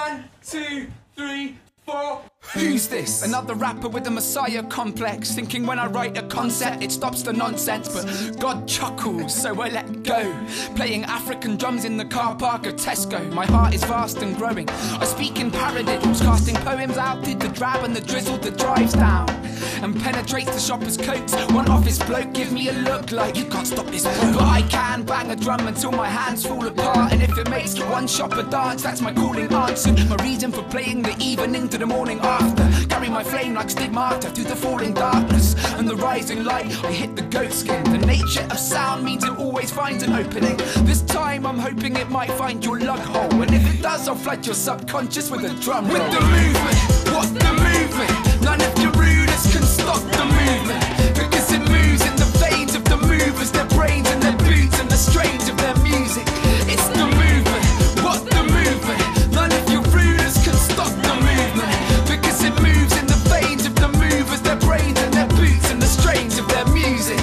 1, 2, 3, 4. Who's this? Another rapper with a messiah complex, thinking when I write a concept it stops the nonsense, but God chuckles so I let go, playing African drums in the car park of Tesco. My heart is vast and growing, I speak in paradiddles, casting poems out through the drab and the drizzle that drives down and penetrates the shopper's coats. One office bloke give me a look like, you can't stop this bro. But I can bang a drum until my hands fall apart, and if it makes one shopper dance, that's my calling answer. My reason for playing the evening to the morning after. Carry my flame like stigmata through the falling darkness and the rising light. I hit the goat skin. The nature of sound means it always finds an opening. This time I'm hoping it might find your lug hole, and if it does I'll flood your subconscious with a drum roll. With the movement, what's the movement? None of your rulers can stop the movement, because it moves in the veins of the movers, their brains and their boots and the strains of their music. It's the movement, what's the movement? None of your rulers can stop the movement, because it moves in the veins of the movers, their brains and their boots and the strains of their music.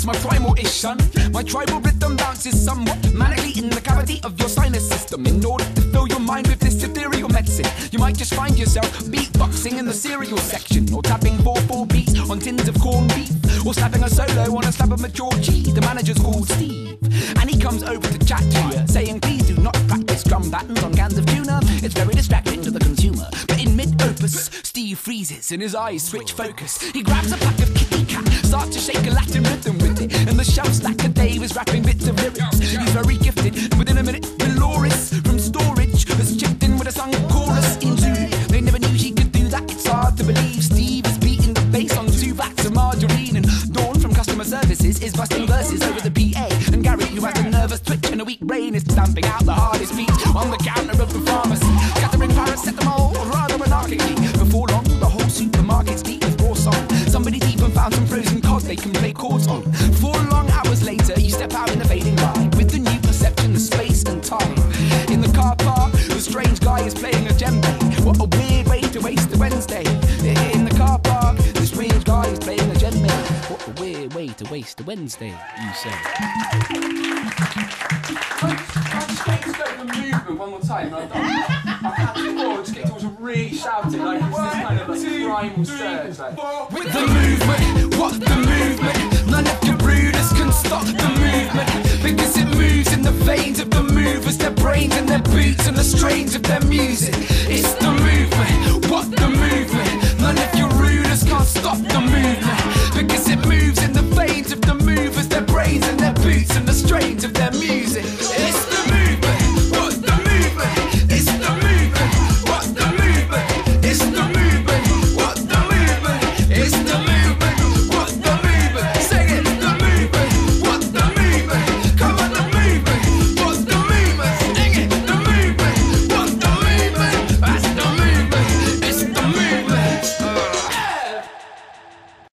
My primal-ish son, my tribal rhythm bounces somewhat manically in the cavity of your sinus system. In order to fill your mind with this ethereal medicine, you might just find yourself beatboxing in the cereal section, or tapping 4/4 beats on tins of corned beef, or slapping a solo on a slab of mature cheese. The manager's called Steve, and he comes over to chat to you, saying please do not practice drum patterns on cans of tuna, it's very distracting to the consumer. But in mid-opus, Steve freezes and his eyes switch focus. He grabs a pack of Kitty Cat, starts to shake a Latin rhythm with it, and the shelf stacker Dave is rapping bits of lyrics. He's very gifted, within a minute Dolores from storage has chipped in with a sung chorus in Zulu. They never knew she could do that, it's hard to believe. Steve is beating the bass on 2 vats of margarine, and Dawn from customer services is busting verses over the PA, and Gary, who has a nervous twitch and a weak brain, is stamping out the hardest beats on the counter of the pharmacy, gathering paracetamol rather anarchically. Before long the whole supermarket's deep with raw song. Somebody's even found some frozen cod they can play chords on. 4 long hours later you step out in the fading light, with the new perception of space and time. In the car park the strange guy is playing a djembe. What a weird way to waste a Wednesday. In the car park the strange guy is playing a djembe. What a weird way to waste a Wednesday, you say. Can I just get to the movement one more time? I've had before, just get towards really shouting, like it's this kind of like primal surge. Like. With the movement, what's the movement? None of your rulers can stop the movement, because it moves in the veins of the movers, their brains and their boots and the strains of their music.